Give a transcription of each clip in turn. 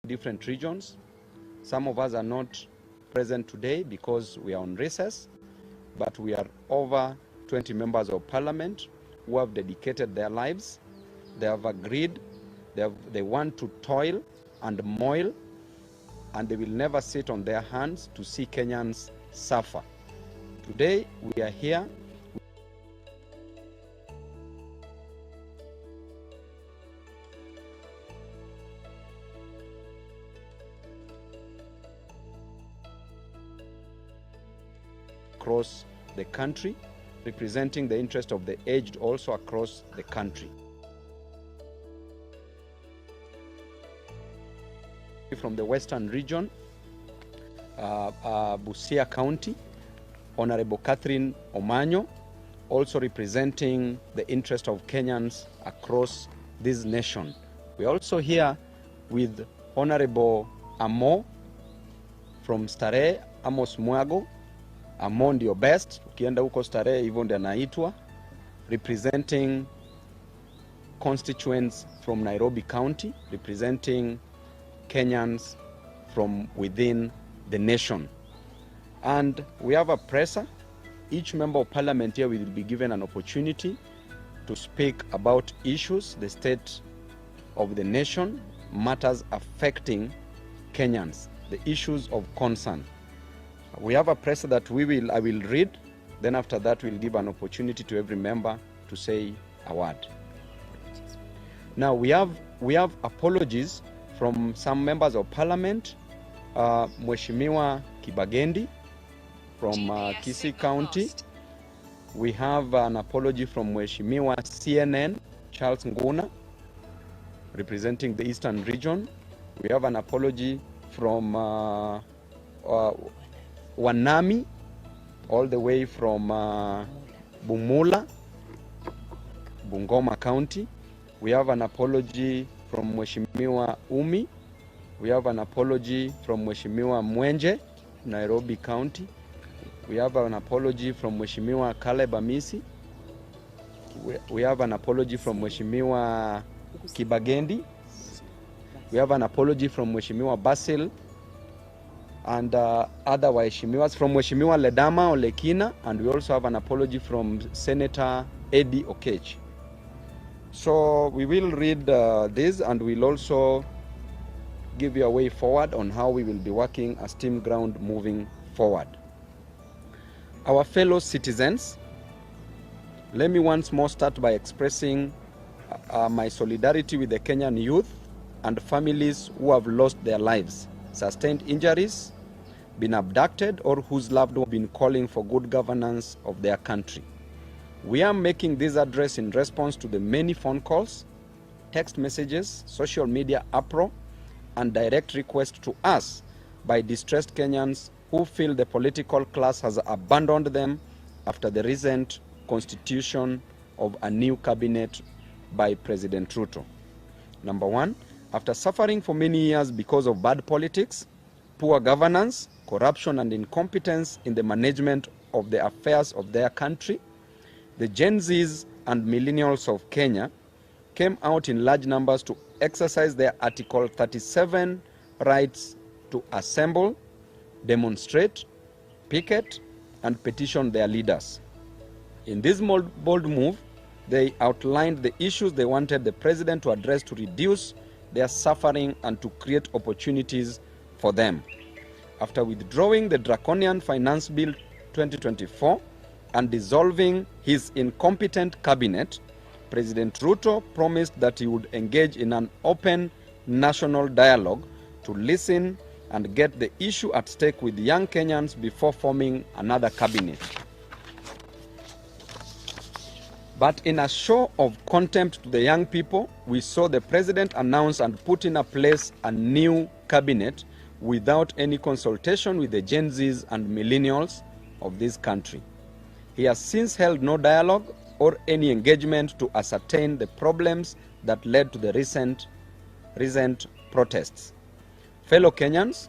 different regions. Some of us are not present today because we are on recess, but we are over 20 members of parliament who have dedicated their lives. They have agreed, they want to toil and moil, and they will never sit on their hands to see Kenyans suffer. Today we are here across the country, representing the interest of the aged also across the country. From the western region, Busia County, Honorable Catherine Omanyo, also representing the interest of Kenyans across this nation. We're also here with Honorable Amo from Starehe, Amos Mwago. Amo ndio best, ukienda huko Starehe hivyo ndio anaitwa, representing constituents from Nairobi County, representing Kenyans from within the nation. And we have a presser. Each member of parliament here will be given an opportunity to speak about issues, the state of the nation, matters affecting Kenyans, the issues of concern. We have a presser that I will read, then after that we'll give an opportunity to every member to say a word. Now we have apologies from some members of parliament. Mheshimiwa Kibagendi from Kisii County. We have an apology from Mheshimiwa CNN Charles Nguna, representing the eastern region. We have an apology from Wanami, all the way from Bumula, Bungoma County. We have an apology from Mheshimiwa Umi. We have an apology from Mheshimiwa Mwenje, Nairobi County. We have an apology from Mheshimiwa Caleb Amisi. We have an apology from Mheshimiwa Kibagendi. We have an apology from Mheshimiwa Basil and other Waheshimiwas, from Mheshimiwa Ledama Olekina, and we also have an apology from Senator Eddie Okech. So we will read this, and we'll also give you a way forward on how we will be working as Team Ground moving forward. Our fellow citizens, let me once more start by expressing my solidarity with the Kenyan youth and families who have lost their lives, sustained injuries, been abducted, or whose loved ones have been calling for good governance of their country. We are making this address in response to the many phone calls, text messages, social media uproar, and direct requests to us by distressed Kenyans who feel the political class has abandoned them after the recent constitution of a new cabinet by President Ruto. Number one, after suffering for many years because of bad politics, poor governance, corruption, and incompetence in the management of the affairs of their country, the Gen Zs and millennials of Kenya came out in large numbers to exercise their Article 37 rights to assemble, demonstrate, picket, and petition their leaders. In this bold move, they outlined the issues they wanted the president to address to reduce their suffering and to create opportunities for them. After withdrawing the draconian Finance Bill 2024 and dissolving his incompetent cabinet, President Ruto promised that he would engage in an open national dialogue to listen and get the issue at stake with young Kenyans before forming another cabinet. But in a show of contempt to the young people, we saw the president announce and put in place a new cabinet without any consultation with the Gen Zs and millennials of this country. He has since held no dialogue or any engagement to ascertain the problems that led to the recent protests. Fellow Kenyans,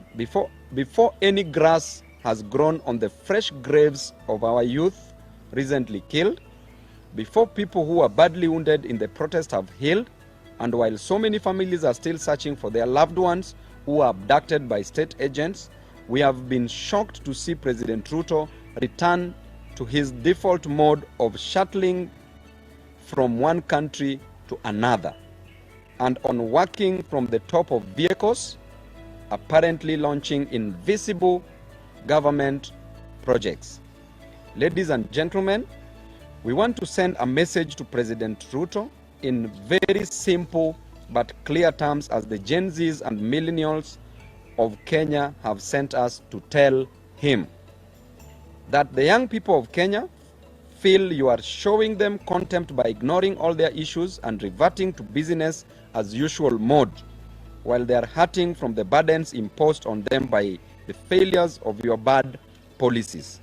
before any grass has grown on the fresh graves of our youth recently killed, before people who were badly wounded in the protest have healed, and while so many families are still searching for their loved ones who are abducted by state agents, we have been shocked to see President Ruto return to his default mode of shuttling from one country to another and on working from the top of vehicles, apparently launching invisible government projects. Ladies and gentlemen, we want to send a message to President Ruto in very simple but clear terms, as the Gen Zs and millennials of Kenya have sent us to tell him that the young people of Kenya feel you are showing them contempt by ignoring all their issues and reverting to business as usual mode, while they are hurting from the burdens imposed on them by the failures of your bad policies.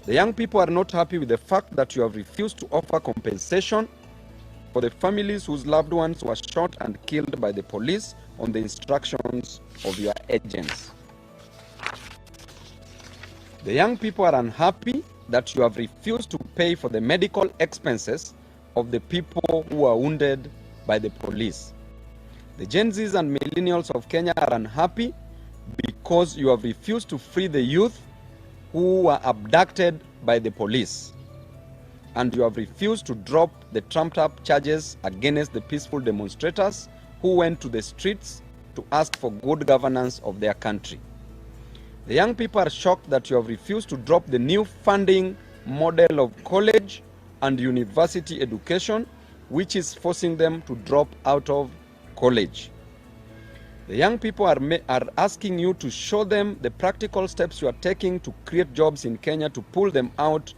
The young people are not happy with the fact that you have refused to offer compensation for the families whose loved ones were shot and killed by the police on the instructions of your agents. The young people are unhappy that you have refused to pay for the medical expenses of the people who were wounded by the police. The Gen Zs and millennials of Kenya are unhappy because you have refused to free the youth who were abducted by the police, and you have refused to drop the trumped-up charges against the peaceful demonstrators who went to the streets to ask for good governance of their country. The young people are shocked that you have refused to drop the new funding model of college and university education, which is forcing them to drop out of college. The young people are asking you to show them the practical steps you are taking to create jobs in Kenya to pull them out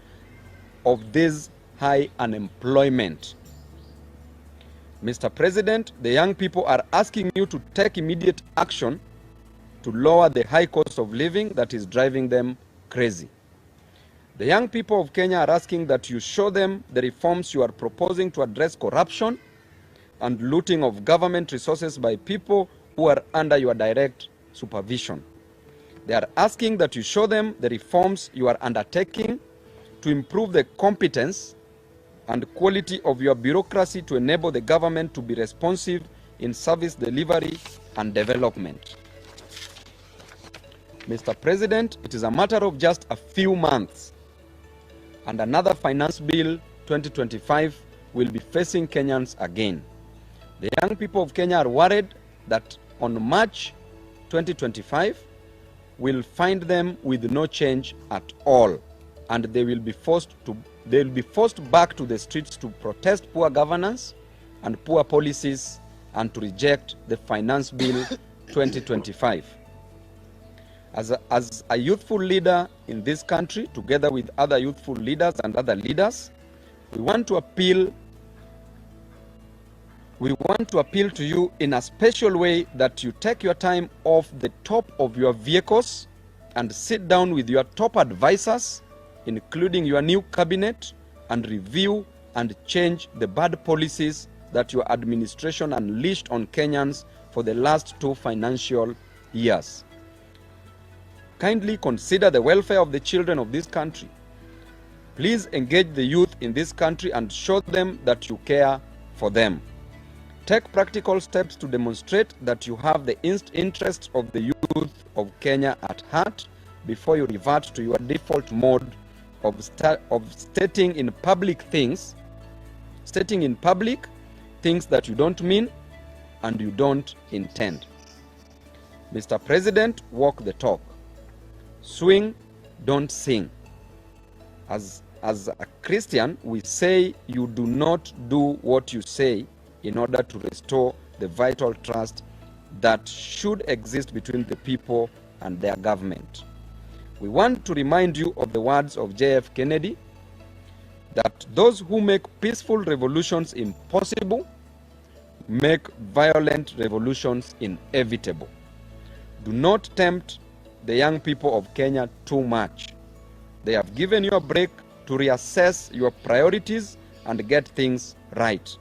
of this high unemployment. Mr. President, the young people are asking you to take immediate action to lower the high cost of living that is driving them crazy. The young people of Kenya are asking that you show them the reforms you are proposing to address corruption and looting of government resources by people who are under your direct supervision. They are asking that you show them the reforms you are undertaking to improve the competence and quality of your bureaucracy to enable the government to be responsive in service delivery and development. Mr. President, it is a matter of just a few months and another finance bill 2025 will be facing Kenyans again. The young people of Kenya are worried that on March 2025 will find them with no change at all, and they will be forced back to the streets to protest poor governance and poor policies and to reject the finance bill 2025. As a youthful leader in this country, together with other youthful leaders and other leaders, we want to appeal to you in a special way that you take your time off the top of your vehicles and sit down with your top advisors, including your new cabinet, and review and change the bad policies that your administration unleashed on Kenyans for the last 2 financial years. Kindly consider the welfare of the children of this country. Please engage the youth in this country and show them that you care for them. Take practical steps to demonstrate that you have the interests of the youth of Kenya at heart before you revert to your default mode of stating in public things that you don't mean and you don't intend. Mr. President, walk the talk. Swing, don't sing. As a Christian, we say you do not do what you say in order to restore the vital trust that should exist between the people and their government. We want to remind you of the words of J.F. Kennedy, that those who make peaceful revolutions impossible make violent revolutions inevitable. Do not tempt the young people of Kenya too much. They have given you a break to reassess your priorities and get things right.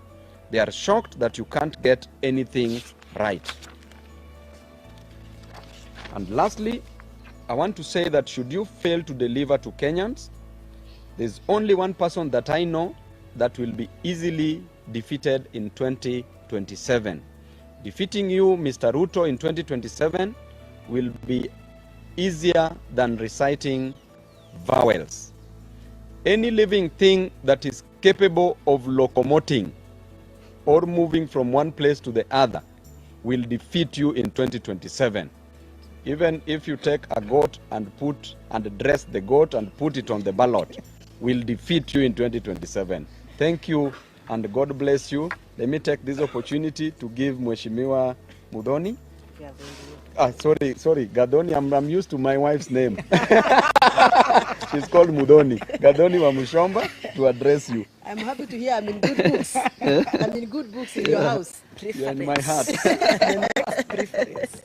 They are shocked that you can't get anything right. And lastly, I want to say that should you fail to deliver to Kenyans, there's only one person that I know that will be easily defeated in 2027. Defeating you, Mr. Ruto, in 2027 will be easier than reciting vowels. Any living thing that is capable of locomoting or moving from one place to the other will defeat you in 2027. Even if you take a goat and dress the goat and put it on the ballot, will defeat you in 2027. Thank you and God bless you. Let me take this opportunity to give Mheshimiwa Mudhoni. Sorry, Gadoni. I'm used to my wife's name. She's called Mudhoni. Gadoni wa Mushomba to address you. I'm happy to hear I'm in good books. I'm in good books in your house. You're in my heart. The next preference.